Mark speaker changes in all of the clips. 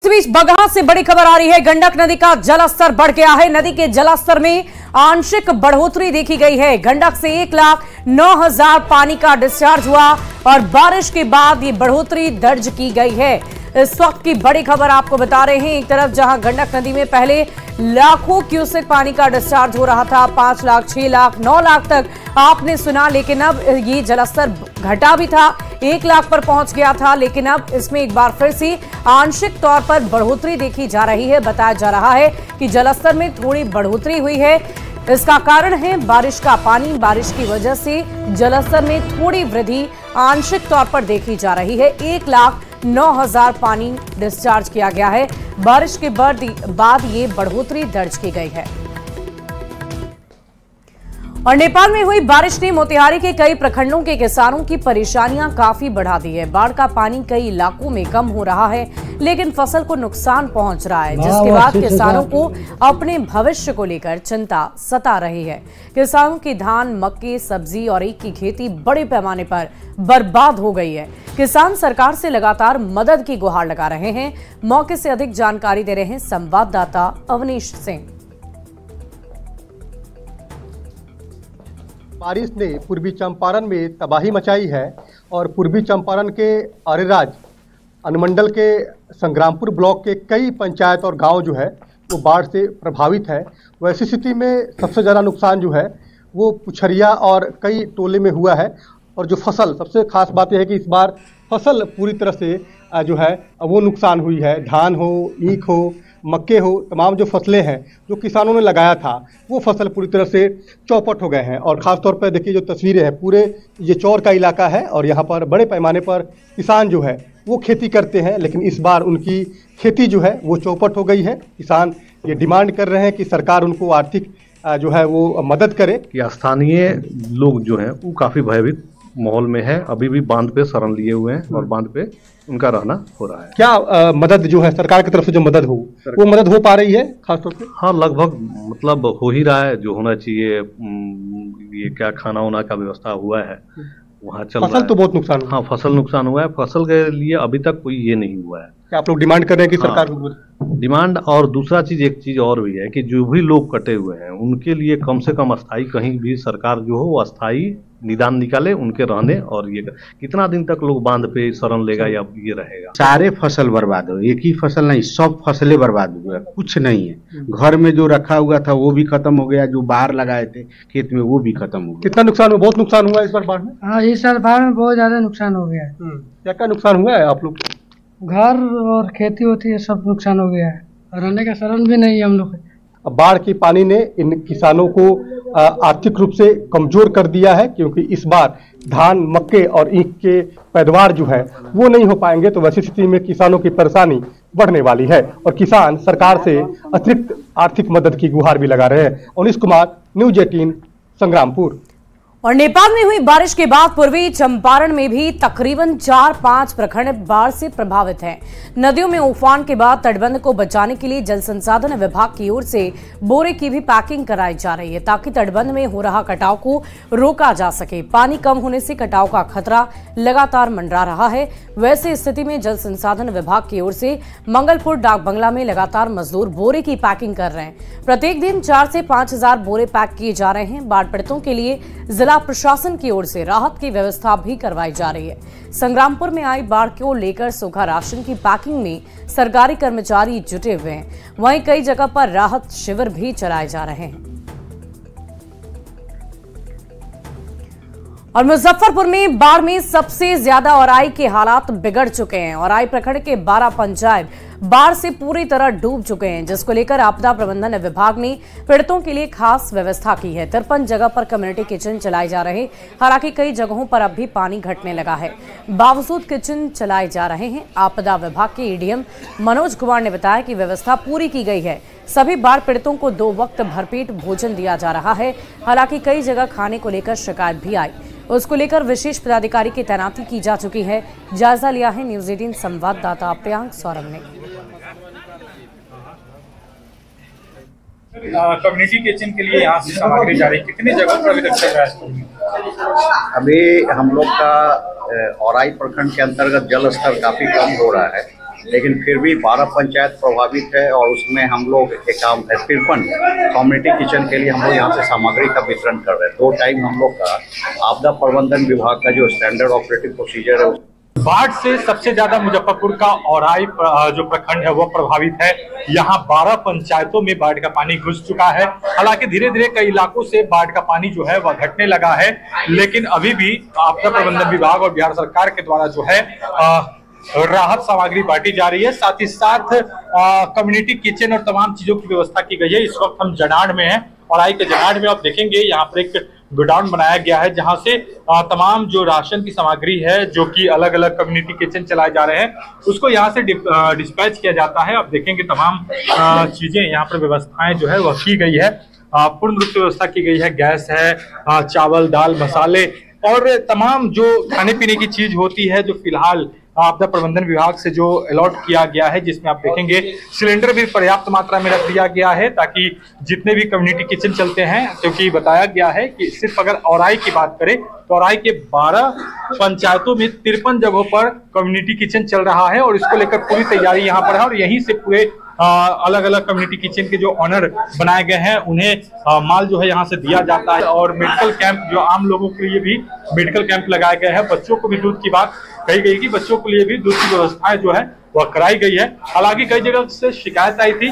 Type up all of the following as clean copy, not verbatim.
Speaker 1: इस बीच बगहा से बड़ी खबर आ रही है। गंडक नदी का जलस्तर बढ़ गया है। नदी के जलस्तर में आंशिक बढ़ोतरी देखी गई है। गंडक से 1,09,000 पानी का डिस्चार्ज हुआ और बारिश के बाद ये बढ़ोतरी दर्ज की गई है। इस वक्त की बड़ी खबर आपको बता रहे हैं। एक तरफ जहां गंडक नदी में पहले लाखों क्यूसेक पानी का डिस्चार्ज हो रहा था, 5 लाख, 6 लाख, 9 लाख तक आपने सुना, लेकिन अब ये जलस्तर घटा भी था, 1 लाख पर पहुंच गया था, लेकिन अब इसमें एक बार फिर से आंशिक तौर पर बढ़ोतरी देखी जा रही है। बताया जा रहा है कि जलस्तर में थोड़ी बढ़ोतरी हुई है। इसका कारण है बारिश का पानी। बारिश की वजह से जलस्तर में थोड़ी वृद्धि आंशिक तौर पर देखी जा रही है। 1,09,000 पानी डिस्चार्ज किया गया है। बारिश के बाद ये बढ़ोतरी दर्ज की गई है। और नेपाल में हुई बारिश ने मोतिहारी के कई प्रखंडों के किसानों की परेशानियां काफी बढ़ा दी है। बाढ़ का पानी कई इलाकों में कम हो रहा है, लेकिन फसल को नुकसान पहुंच रहा है, जिसके बाद किसानों को अपने भविष्य को लेकर चिंता सता रही है। किसानों की धान, मक्के, सब्जी और ईख की खेती बड़े पैमाने पर बर्बाद हो गई है। किसान सरकार से लगातार मदद की गुहार लगा रहे हैं। मौके से अधिक जानकारी दे रहे हैं संवाददाता अवनीश सिंह।
Speaker 2: बारिश ने पूर्वी चंपारण में तबाही मचाई है और पूर्वी चंपारण के अरेराज अनुमंडल के संग्रामपुर ब्लॉक के कई पंचायत और गांव जो है वो बाढ़ से प्रभावित है। वैसी स्थिति में सबसे ज़्यादा नुकसान जो है वो पुछरिया और कई टोले में हुआ है। और जो फसल, सबसे खास बात यह है कि इस बार फसल पूरी तरह से जो है वो नुकसान हुई है। धान हो, ईख हो, मक्के हो, तमाम जो फसलें हैं जो किसानों ने लगाया था वो फसल पूरी तरह से चौपट हो गए हैं। और ख़ास तौर पर देखिए जो तस्वीरें हैं, पूरे ये चौर का इलाका है और यहाँ पर बड़े पैमाने पर किसान जो है वो खेती करते हैं, लेकिन इस बार उनकी खेती जो है वो चौपट हो गई है। किसान ये डिमांड कर रहे हैं कि सरकार उनको आर्थिक जो है वो मदद करे।
Speaker 3: कि स्थानीय लोग जो हैं वो काफ़ी भयभीत माहौल में है। अभी भी बांध पे शरण लिए हुए हैं और बांध पे उनका रहना हो रहा है।
Speaker 2: क्या मदद जो है सरकार की तरफ से जो मदद हो वो मदद हो पा रही है खासतौर पे?
Speaker 3: हाँ, लगभग मतलब हो ही रहा है जो होना चाहिए। ये क्या खाना वाना का व्यवस्था हुआ है वहाँ चल रहा है।
Speaker 2: फसल तो बहुत नुकसान हुआ।
Speaker 3: हाँ, फसल नुकसान हुआ है। फसल के लिए अभी तक कोई ये नहीं हुआ है।
Speaker 2: क्या आप लोग डिमांड कर रहे हैं कि सरकार
Speaker 3: डिमांड? और दूसरा चीज, एक चीज और भी है कि जो भी लोग कटे हुए हैं उनके लिए कम से कम अस्थायी कहीं भी सरकार जो हो वो अस्थायी निदान निकाले उनके रहने। और ये कितना दिन तक लोग बांध पे शरण लेगा या ये रहेगा?
Speaker 4: सारे फसल बर्बाद हो, एक ही फसल नहीं, सब फसलें बर्बाद हो गया, कुछ नहीं है। घर में जो रखा हुआ था वो भी खत्म हो गया, जो बाहर लगाए थे खेत में वो भी खत्म हो गया।
Speaker 2: कितना नुकसान हुआ? बहुत नुकसान हुआ इस बार बाढ़ में।
Speaker 5: हाँ, इस साल बाढ़ में बहुत ज्यादा नुकसान हो गया है।
Speaker 2: क्या क्या नुकसान हुआ है आप लोग?
Speaker 5: घर और खेती होती है सब नुकसान हो गया है, रहने का शरण भी नहीं है हम लोग।
Speaker 2: बाढ़ की पानी ने इन किसानों को आर्थिक रूप से कमजोर कर दिया है, क्योंकि इस बार धान, मक्के और ईख के पैदावार जो है वो नहीं हो पाएंगे। तो वैसी स्थिति में किसानों की परेशानी बढ़ने वाली है और किसान सरकार से अतिरिक्त आर्थिक मदद की गुहार भी लगा रहे हैं। अवनीश कुमार, न्यूज़ 18, संग्रामपुर।
Speaker 1: और नेपाल में हुई बारिश के बाद पूर्वी चंपारण में भी तकरीबन 4-5 प्रखंड बाढ़ से प्रभावित हैं। नदियों में उफान के बाद तटबंध को बचाने के लिए जल संसाधन विभाग की ओर से बोरे की भी पैकिंग कराई जा रही है, ताकि तटबंध में हो रहा कटाव को रोका जा सके। पानी कम होने से कटाव का खतरा लगातार मंडरा रहा है। वैसे स्थिति में जल संसाधन विभाग की ओर से मंगलपुर डाक बंगला में लगातार मजदूर बोरे की पैकिंग कर रहे हैं। प्रत्येक दिन 4 से 5,000 बोरे पैक किए जा रहे हैं। बाढ़ पीड़ितों के लिए जिला प्रशासन की ओर से राहत की व्यवस्था भी करवाई जा रही है। संग्रामपुर में आई बाढ़ को लेकर सूखा राशन की पैकिंग में सरकारी कर्मचारी जुटे हुए हैं। वहीं कई जगह पर राहत शिविर भी चलाए जा रहे हैं। और मुजफ्फरपुर में बाढ़ में सबसे ज्यादा औराई के हालात बिगड़ चुके हैं। औराई प्रखंड के 12 पंचायत बाढ़ से पूरी तरह डूब चुके हैं, जिसको लेकर आपदा प्रबंधन विभाग ने पीड़ितों के लिए खास व्यवस्था की है। 53 जगह पर कम्युनिटी किचन चलाए जा रहे हैं। हालांकि कई जगहों पर अब भी पानी घटने लगा है, बावजूद किचन चलाए जा रहे हैं। आपदा विभाग के एडीएम मनोज कुमार ने बताया कि व्यवस्था पूरी की गई है। सभी बाढ़ पीड़ितों को 2 वक्त भरपेट भोजन दिया जा रहा है। हालांकि कई जगह खाने को लेकर शिकायत भी आई, उसको लेकर विशेष पदाधिकारी की तैनाती की जा चुकी है। जायजा लिया है न्यूज़ 18 संवाददाता प्रियांक सौरभ ने।
Speaker 6: कम्युनिटी किचन के लिए यहाँ से सामग्री जा रही, कितनी जगह पर अभी तक चल रहा है?
Speaker 7: अभी हम लोग का औराई प्रखंड के अंतर्गत जल स्तर काफी कम हो रहा है लेकिन फिर भी 12 पंचायत प्रभावित है और उसमें हम लोग 53 कम्युनिटी किचन के लिए हम लोग यहाँ से सामग्री का वितरण कर रहे हैं। 2 टाइम हम लोग का आपदा प्रबंधन विभाग का जो स्टैंडर्ड ऑपरेटिंग प्रोसीजर है।
Speaker 6: बाढ़ से सबसे ज्यादा मुजफ्फरपुर का औराई जो प्रखंड है वो प्रभावित है। यहाँ 12 पंचायतों में बाढ़ का पानी घुस चुका है। हालांकि धीरे धीरे कई इलाकों से बाढ़ का पानी जो है वह घटने लगा है, लेकिन अभी भी आपदा प्रबंधन विभाग और बिहार सरकार के द्वारा जो है राहत सामग्री बांटी जा रही है। साथ ही साथ कम्युनिटी किचन और तमाम चीजों की व्यवस्था की गई है। इस वक्त हम जनाड़ में हैं और आई के जनाड़ में आप देखेंगे यहाँ पर एक गोडाउन बनाया गया है जहां से तमाम जो राशन की सामग्री है जो कि अलग अलग कम्युनिटी किचन चलाए जा रहे हैं उसको यहां से डिस्पैच किया जाता है। आप देखेंगे तमाम चीजें यहाँ पर व्यवस्थाएं जो है वह की गई है। पूर्ण रूप से व्यवस्था की गई है। गैस है, चावल, दाल, मसाले और तमाम जो खाने पीने की चीज होती है जो फिलहाल आपदा प्रबंधन विभाग से जो अलॉट किया गया है, जिसमें आप देखेंगे सिलेंडर भी पर्याप्त मात्रा में रख दिया गया है ताकि जितने भी कम्युनिटी किचन चलते हैं, क्योंकि बताया गया है कि सिर्फ अगर औराई की बात करें तो औराई के 12 पंचायतों में 53 जगहों पर कम्युनिटी किचन चल रहा है और इसको लेकर पूरी तैयारी यहाँ पर है और यहीं से पूरे अलग अलग कम्युनिटी किचन के जो ऑनर बनाए गए हैं उन्हें माल जो है यहाँ से दिया जाता है। और मेडिकल कैंप जो आम लोगों के लिए भी मेडिकल कैंप लगाए गए हैं। बच्चों को भी दूध की बात कही गई कि बच्चों के लिए भी दूध की व्यवस्थाएं जो है वह कराई गई है। हालांकि कई जगह से शिकायत आई थी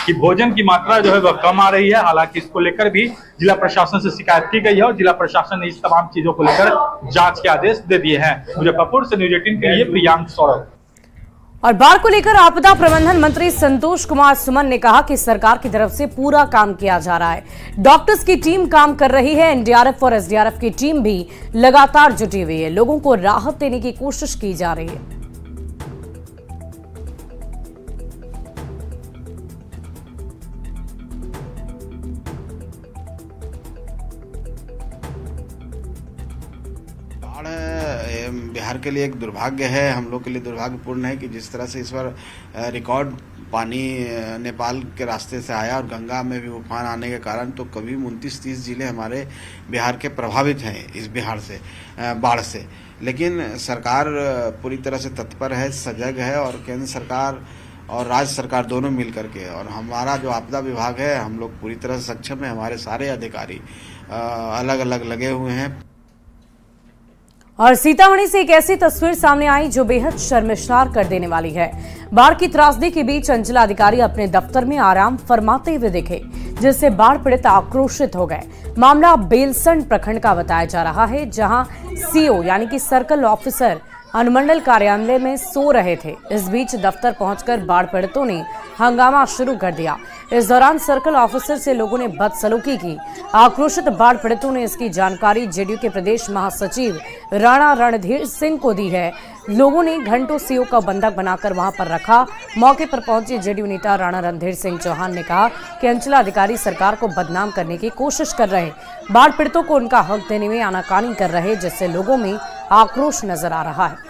Speaker 6: कि भोजन की मात्रा जो है वह कम आ रही है। हालांकि इसको लेकर भी जिला प्रशासन से शिकायत की गई है और जिला प्रशासन ने इस तमाम चीजों को लेकर जांच के आदेश दे दिए हैं। मुजफ्फरपुर से न्यूज 18 के लिए प्रियांक सौरभ।
Speaker 1: और बाढ़ को लेकर आपदा प्रबंधन मंत्री संतोष कुमार सुमन ने कहा कि सरकार की तरफ से पूरा काम किया जा रहा है। डॉक्टर्स की टीम काम कर रही है। एनडीआरएफ और एसडीआरएफ की टीम भी लगातार जुटी हुई है। लोगों को राहत देने की कोशिश की जा रही है।
Speaker 4: बिहार के लिए एक दुर्भाग्य है, हम लोग के लिए दुर्भाग्यपूर्ण है कि जिस तरह से इस बार रिकॉर्ड पानी नेपाल के रास्ते से आया और गंगा में भी उफान आने के कारण तो कभी 29-30 जिले हमारे बिहार के प्रभावित हैं इस बिहार से बाढ़ से। लेकिन सरकार पूरी तरह से तत्पर है, सजग है और केंद्र सरकार और राज्य सरकार दोनों मिल करके और हमारा जो आपदा विभाग है हम लोग पूरी तरह से सक्षम है। हमारे सारे अधिकारी अलग अलग लगे हुए हैं।
Speaker 1: और सीतामढ़ी से एक ऐसी तस्वीर सामने आई जो बेहद शर्मसार कर देने वाली है। बाढ़ की त्रासदी के बीच अंचलाधिकारी अपने दफ्तर में आराम फरमाते हुए दिखे, जिससे बाढ़ पीड़ित आक्रोशित हो गए। मामला बेलसंड प्रखंड का बताया जा रहा है, जहां सीओ यानी कि सर्कल ऑफिसर अनुमंडल कार्यालय में सो रहे थे। इस बीच दफ्तर पहुंचकर बाढ़ पीड़ितों ने हंगामा शुरू कर दिया। इस दौरान सर्कल ऑफिसर से लोगों ने बदसलूकी की। आक्रोशित बाढ़ पीड़ितों ने इसकी जानकारी जेडीयू के प्रदेश महासचिव राणा रणधीर सिंह को दी है। लोगों ने घंटों सीओ का बंधक बनाकर वहां पर रखा। मौके पर पहुंचे जेडीयू नेता राणा रणधीर सिंह चौहान ने कहा कि अंचलाधिकारी सरकार को बदनाम करने की कोशिश कर रहे, बाढ़ पीड़ितों को उनका हक देने में आनाकानी कर रहे, जिससे लोगों में आक्रोश नजर आ रहा है।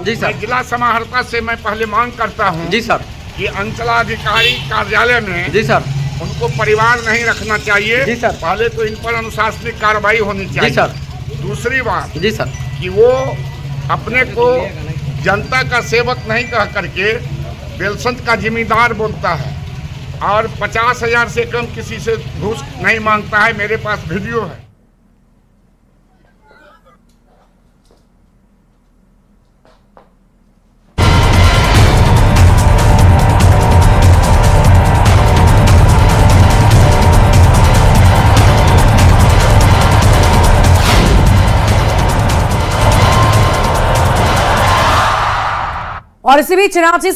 Speaker 8: जी सर, जिला समाहर्ता से मैं पहले मांग करता हूं जी सर कि अंचलाधिकारी कार्यालय में जी सर उनको परिवार नहीं रखना चाहिए जी सर। पहले तो इन पर अनुशासनिक कार्रवाई होनी चाहिए जी सर। दूसरी बात जी सर कि वो अपने को जनता का सेवक नहीं कह करके बेलसंड का जिम्मेदार बोलता है और 50,000 से कम किसी से घूस नहीं मांगता है। मेरे पास वीडियो है।
Speaker 1: और इसी बीच रांची